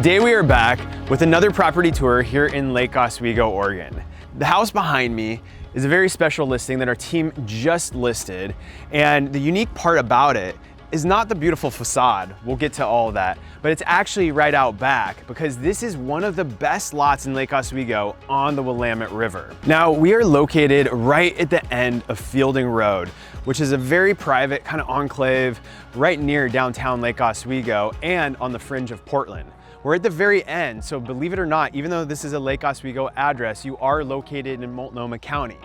Today we are back with another property tour here in Lake Oswego, Oregon. The house behind me is a very special listing that our team just listed, and the unique part about it is not the beautiful facade, we'll get to all of that, but it's actually right out back because this is one of the best lots in Lake Oswego on the Willamette River. Now, we are located right at the end of Fielding Road, which is a very private kind of enclave right near downtown Lake Oswego and on the fringe of Portland. We're at the very end, so believe it or not, even though this is a Lake Oswego address, you are located in Multnomah County.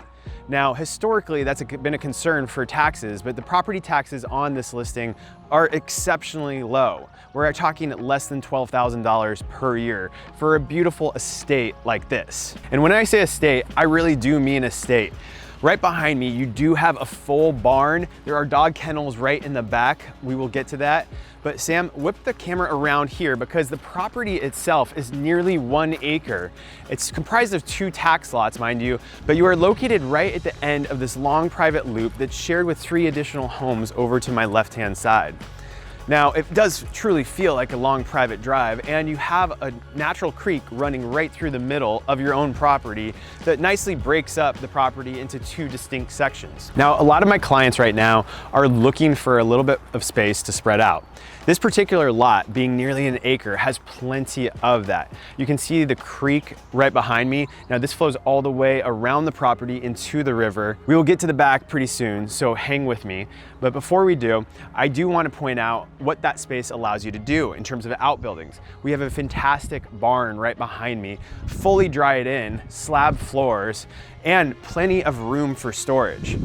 Now, historically, that's been a concern for taxes, but the property taxes on this listing are exceptionally low. We're talking less than $12,000 per year for a beautiful estate like this. And when I say estate, I really do mean estate. Right behind me, you do have a full barn. There are dog kennels right in the back. We will get to that. But Sam, whip the camera around here because the property itself is nearly 1 acre. It's comprised of 2 tax lots, mind you, but you are located right at the end of this long private loop that's shared with 3 additional homes over to my left-hand side. Now, it does truly feel like a long private drive, and you have a natural creek running right through the middle of your own property that nicely breaks up the property into 2 distinct sections. Now, a lot of my clients right now are looking for a little bit of space to spread out. This particular lot, being nearly 1 acre, has plenty of that. You can see the creek right behind me. Now, this flows all the way around the property into the river. We will get to the back pretty soon, so hang with me. But before we do, I do want to point out what that space allows you to do in terms of outbuildings. We have a fantastic barn right behind me, fully dried in, slab floors, and plenty of room for storage.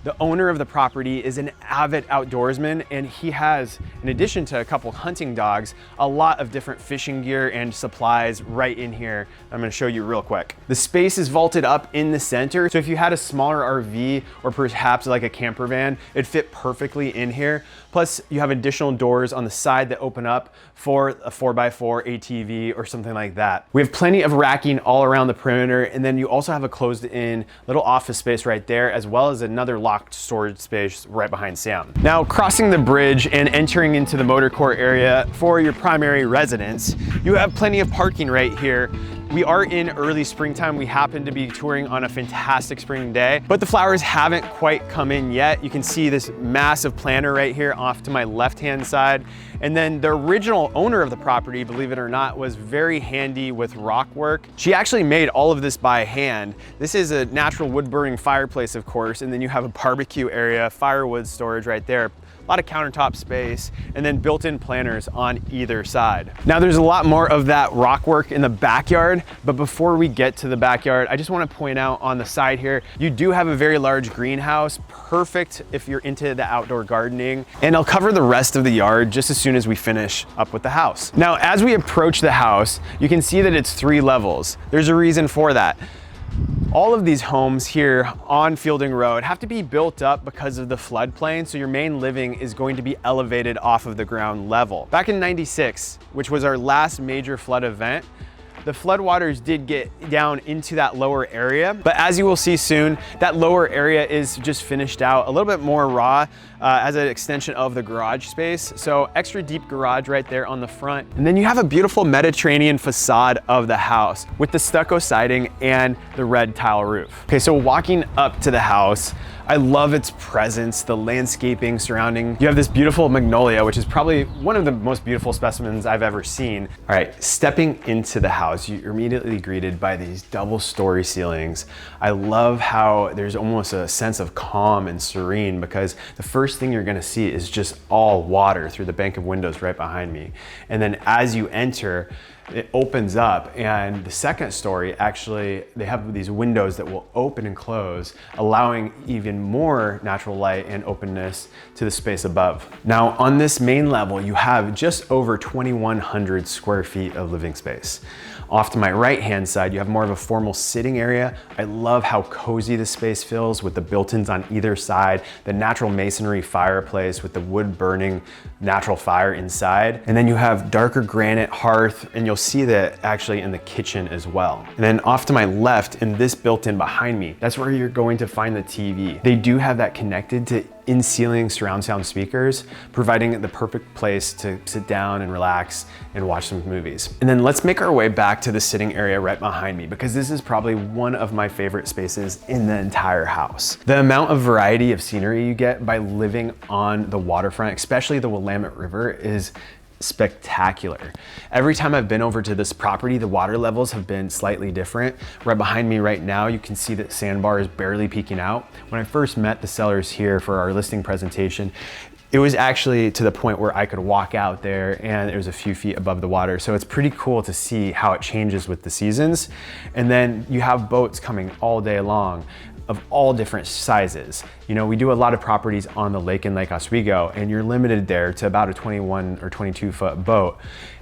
The owner of the property is an avid outdoorsman, and he has, in addition to a couple hunting dogs, a lot of different fishing gear and supplies right in here. I'm gonna show you real quick. The space is vaulted up in the center, so if you had a smaller RV or perhaps like a camper van, it'd fit perfectly in here. Plus, you have additional doors on the side that open up for a 4x4 ATV or something like that. We have plenty of racking all around the perimeter, and then you also have a closed-in little office space right there, as well as another locked storage space right behind Sam. Now, crossing the bridge and entering into the motor court area for your primary residence, you have plenty of parking right here. We are in early springtime. We happen to be touring on a fantastic spring day, but the flowers haven't quite come in yet. You can see this massive planter right here off to my left-hand side. And then the original owner of the property, believe it or not, was very handy with rock work. She actually made all of this by hand. This is a natural wood-burning fireplace, of course, and then you have a barbecue area, firewood storage right there. A lot of countertop space, and then built-in planters on either side. Now, there's a lot more of that rock work in the backyard, but before we get to the backyard, I just want to point out on the side here, you do have a very large greenhouse, perfect if you're into the outdoor gardening, and I'll cover the rest of the yard just as soon as we finish up with the house. Now, as we approach the house, you can see that it's 3 levels. There's a reason for that. All of these homes here on Fielding Road have to be built up because of the floodplain, so your main living is going to be elevated off of the ground level. Back in '96, which was our last major flood event, the floodwaters did get down into that lower area, but as you will see soon, that lower area is just finished out a little bit more raw as an extension of the garage space. So extra deep garage right there on the front. And then you have a beautiful Mediterranean facade of the house with the stucco siding and the red tile roof. Okay, so walking up to the house, I love its presence, the landscaping surrounding. You have this beautiful magnolia, which is probably one of the most beautiful specimens I've ever seen. All right, stepping into the house, you're immediately greeted by these double-story ceilings. I love how there's almost a sense of calm and serene because the first thing you're gonna see is just all water through the bank of windows right behind me. And then as you enter, it opens up, and the second story, actually, they have these windows that will open and close, allowing even more natural light and openness to the space above. Now, on this main level, you have just over 2,100 square feet of living space. Off to my right-hand side, you have more of a formal sitting area. I love how cozy the space feels with the built-ins on either side, the natural masonry fireplace with the wood-burning natural fire inside. And then you have darker granite hearth, and you'll see that actually in the kitchen as well. And then off to my left, in this built-in behind me, that's where you're going to find the TV. They do have that connected to in-ceiling surround sound speakers, providing the perfect place to sit down and relax and watch some movies. And then let's make our way back to the sitting area right behind me, because this is probably one of my favorite spaces in the entire house. The amount of variety of scenery you get by living on the waterfront, especially the Willamette River, is spectacular. Every time I've been over to this property, the water levels have been slightly different. Right behind me right now, you can see that sandbar is barely peeking out. When I first met the sellers here for our listing presentation, it was actually to the point where I could walk out there and it was a few feet above the water. So it's pretty cool to see how it changes with the seasons. And then you have boats coming all day long of all different sizes. You know, we do a lot of properties on the lake in Lake Oswego, and you're limited there to about a 21 or 22 foot boat.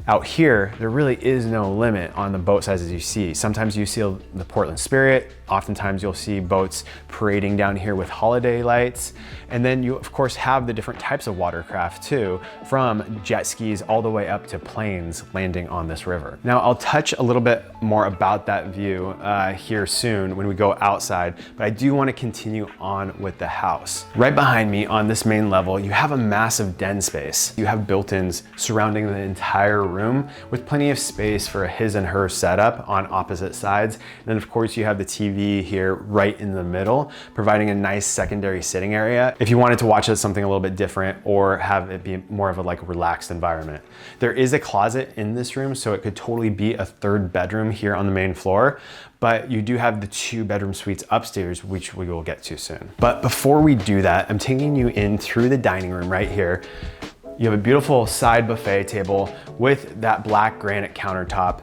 Out here, there really is no limit on the boat sizes you see. Sometimes you see the Portland Spirit, oftentimes you'll see boats parading down here with holiday lights. And then you of course have the different types of watercraft too, from jet skis all the way up to planes landing on this river. Now I'll touch a little bit more about that view here soon when we go outside, but I do want to continue on with the house. Right behind me on this main level, you have a massive den space. You have built-ins surrounding the entire room with plenty of space for a his and her setup on opposite sides. And then of course you have the TV here right in the middle, providing a nice secondary sitting area if you wanted to watch something a little bit different or have it be more of a relaxed environment. There is a closet in this room, so it could totally be a third bedroom here on the main floor. But you do have the 2-bedroom suites upstairs, which we will get to soon. But before we do that, I'm taking you in through the dining room right here. You have a beautiful side buffet table with that black granite countertop.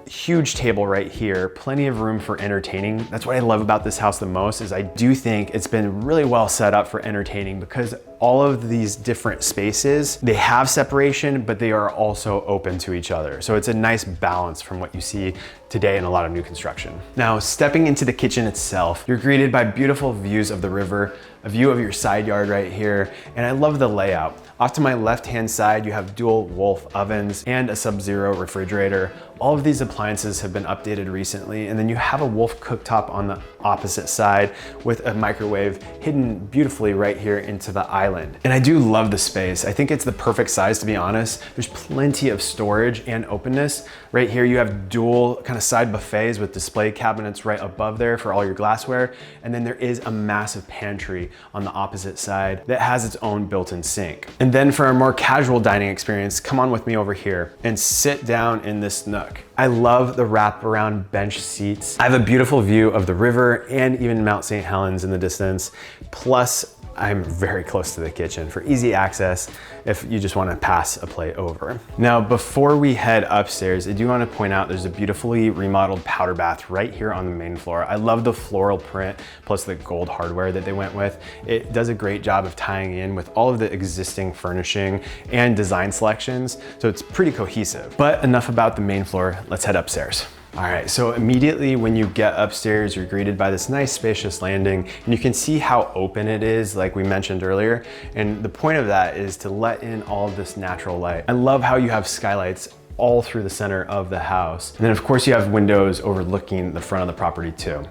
Huge table right here, plenty of room for entertaining. That's what I love about this house the most, is I do think it's been really well set up for entertaining, because all of these different spaces, they have separation, but they are also open to each other. So it's a nice balance from what you see today in a lot of new construction. Now, stepping into the kitchen itself, you're greeted by beautiful views of the river, a view of your side yard right here, and I love the layout. Off to my left-hand side, you have dual Wolf ovens and a Sub-Zero refrigerator. All of these appliances have been updated recently, and then you have a Wolf cooktop on the opposite side with a microwave hidden beautifully right here into the island. And I do love the space. I think it's the perfect size, to be honest. There's plenty of storage and openness. Right here, you have dual kind of side buffets with display cabinets right above there for all your glassware. And then there is a massive pantry on the opposite side that has its own built-in sink. And then for a more casual dining experience, come on with me over here and sit down in this nook. I love the wraparound bench seats. I have a beautiful view of the river and even Mount St. Helens in the distance. Plus, I'm very close to the kitchen for easy access if you just want to pass a plate over. Now, before we head upstairs, I do want to point out there's a beautifully remodeled powder bath right here on the main floor. I love the floral print plus the gold hardware that they went with. It does a great job of tying in with all of the existing furnishing and design selections, so it's pretty cohesive. But enough about the main floor, let's head upstairs. All right, so immediately when you get upstairs, you're greeted by this nice spacious landing, and you can see how open it is, like we mentioned earlier. And the point of that is to let in all of this natural light. I love how you have skylights all through the center of the house. And then of course you have windows overlooking the front of the property too.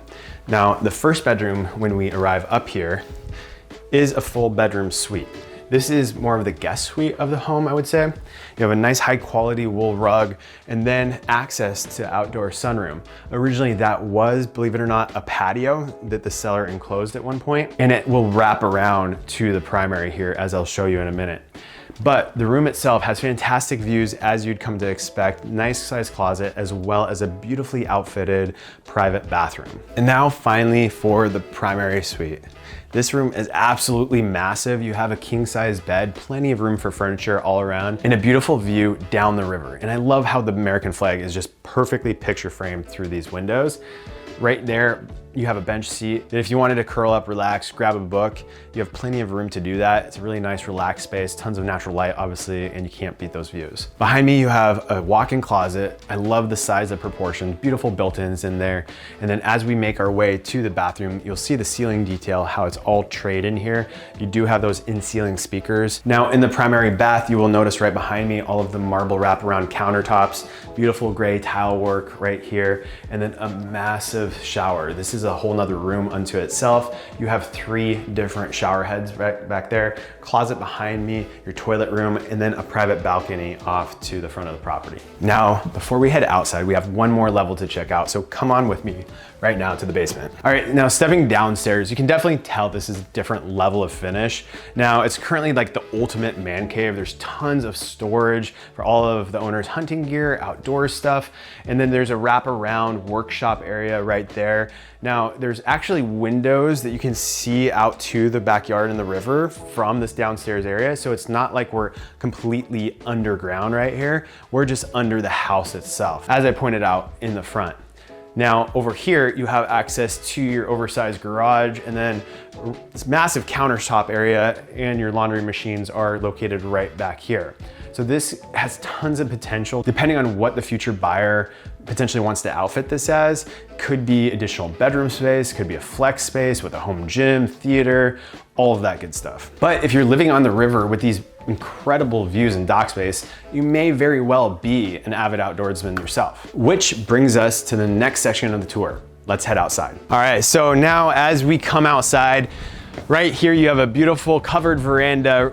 Now, the first bedroom when we arrive up here is a full bedroom suite. This is more of the guest suite of the home, I would say. You have a nice high quality wool rug and then access to outdoor sunroom. Originally that was, believe it or not, a patio that the seller enclosed at one point, and it will wrap around to the primary here, as I'll show you in a minute. But the room itself has fantastic views, as you'd come to expect, nice sized closet, as well as a beautifully outfitted private bathroom. And now finally for the primary suite. This room is absolutely massive. You have a king size bed, plenty of room for furniture all around, and a beautiful view down the river. And I love how the American flag is just perfectly picture framed through these windows. Right there, you have a bench seat that if you wanted to curl up, relax, grab a book, you have plenty of room to do that. It's a really nice, relaxed space, tons of natural light, obviously, and you can't beat those views. Behind me, you have a walk-in closet. I love the size of proportions, beautiful built-ins in there. And then as we make our way to the bathroom, you'll see the ceiling detail, how it's all trade in here. You do have those in-ceiling speakers. Now in the primary bath, you will notice right behind me, all of the marble wraparound countertops, beautiful gray tile work right here, and then a massive shower. This is is a whole nother room unto itself. You have 3 different shower heads right back there, closet behind me, your toilet room, and then a private balcony off to the front of the property. Now, before we head outside, we have one more level to check out. So come on with me right now to the basement. All right, now stepping downstairs, you can definitely tell this is a different level of finish. Now, it's currently like the ultimate man cave. There's tons of storage for all of the owner's hunting gear, outdoor stuff, and then there's a wraparound workshop area right there. Now, there's actually windows that you can see out to the backyard and the river from this downstairs area. So it's not like we're completely underground right here. We're just under the house itself, as I pointed out in the front. Now, over here, you have access to your oversized garage, and then this massive countertop area and your laundry machines are located right back here. So this has tons of potential, depending on what the future buyer potentially wants to outfit this as. Could be additional bedroom space, could be a flex space with a home gym, theater, all of that good stuff. But if you're living on the river with these incredible views and dock space, you may very well be an avid outdoorsman yourself. Which brings us to the next section of the tour. Let's head outside. All right, so now as we come outside, right here you have a beautiful covered veranda,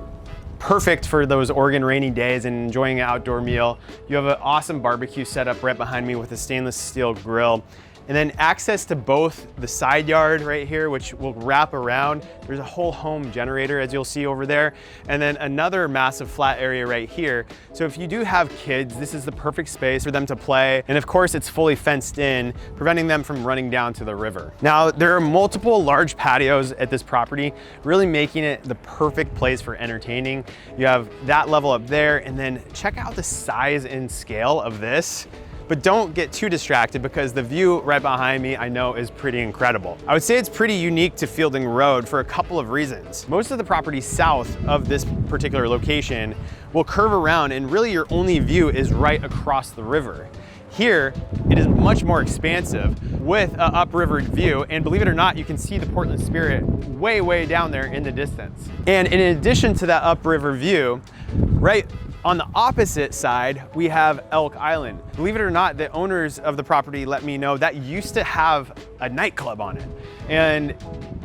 perfect for those Oregon rainy days and enjoying an outdoor meal. You have an awesome barbecue set up right behind me with a stainless steel grill. And then access to both the side yard right here, which will wrap around. There's a whole home generator, as you'll see over there. And then another massive flat area right here. So if you do have kids, this is the perfect space for them to play. And of course, it's fully fenced in, preventing them from running down to the river. Now, there are multiple large patios at this property, really making it the perfect place for entertaining. You have that level up there, and then check out the size and scale of this. But don't get too distracted because the view right behind me I know is pretty incredible. I would say it's pretty unique to Fielding Road for a couple of reasons. Most of the properties south of this particular location will curve around, and really your only view is right across the river. Here, it is much more expansive with an upriver view, and believe it or not, you can see the Portland Spirit way down there in the distance. And in addition to that upriver view, right on the opposite side, we have Elk Island. Believe it or not, the owners of the property let me know that used to have a nightclub on it. And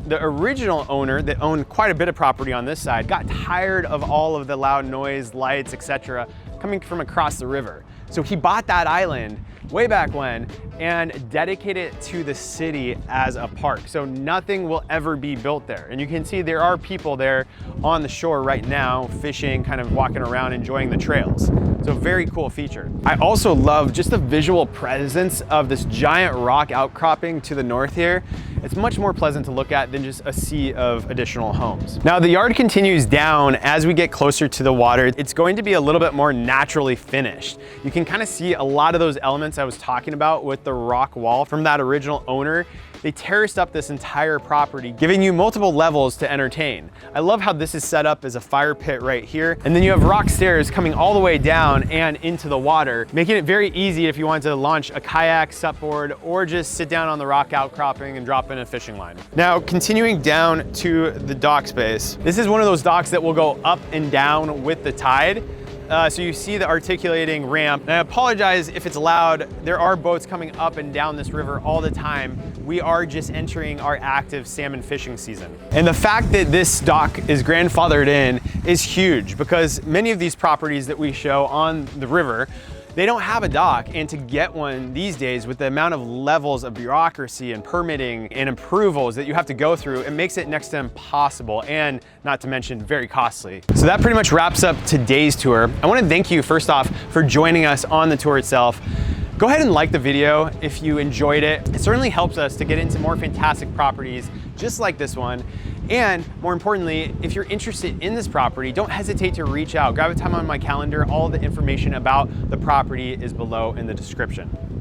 the original owner that owned quite a bit of property on this side got tired of all of the loud noise, lights, etc. coming from across the river. So he bought that island way back when and dedicated it to the city as a park. So nothing will ever be built there. And you can see there are people there on the shore right now, fishing, kind of walking around, enjoying the trails. So very cool feature. I also love just the visual presence of this giant rock outcropping to the north here. It's much more pleasant to look at than just a sea of additional homes. Now the yard continues down as we get closer to the water. It's going to be a little bit more naturally finished. You can kind of see a lot of those elements I was talking about with the rock wall from that original owner. They terraced up this entire property, giving you multiple levels to entertain. I love how this is set up as a fire pit right here. And then you have rock stairs coming all the way down and into the water, making it very easy if you want to launch a kayak, supboard, or just sit down on the rock outcropping and drop in a fishing line. Now, continuing down to the dock space. This is one of those docks that will go up and down with the tide. So you see the articulating ramp. And I apologize if it's loud. There are boats coming up and down this river all the time. We are just entering our active salmon fishing season. And the fact that this dock is grandfathered in is huge because many of these properties that we show on the river, they don't have a dock, and to get one these days with the amount of levels of bureaucracy and permitting and approvals that you have to go through, it makes it next to impossible, and not to mention very costly. So that pretty much wraps up today's tour. I want to thank you first off for joining us on the tour itself. Go ahead and like the video if you enjoyed it. It certainly helps us to get into more fantastic properties just like this one. And more importantly, if you're interested in this property, don't hesitate to reach out. Grab a time on my calendar. All the information about the property is below in the description.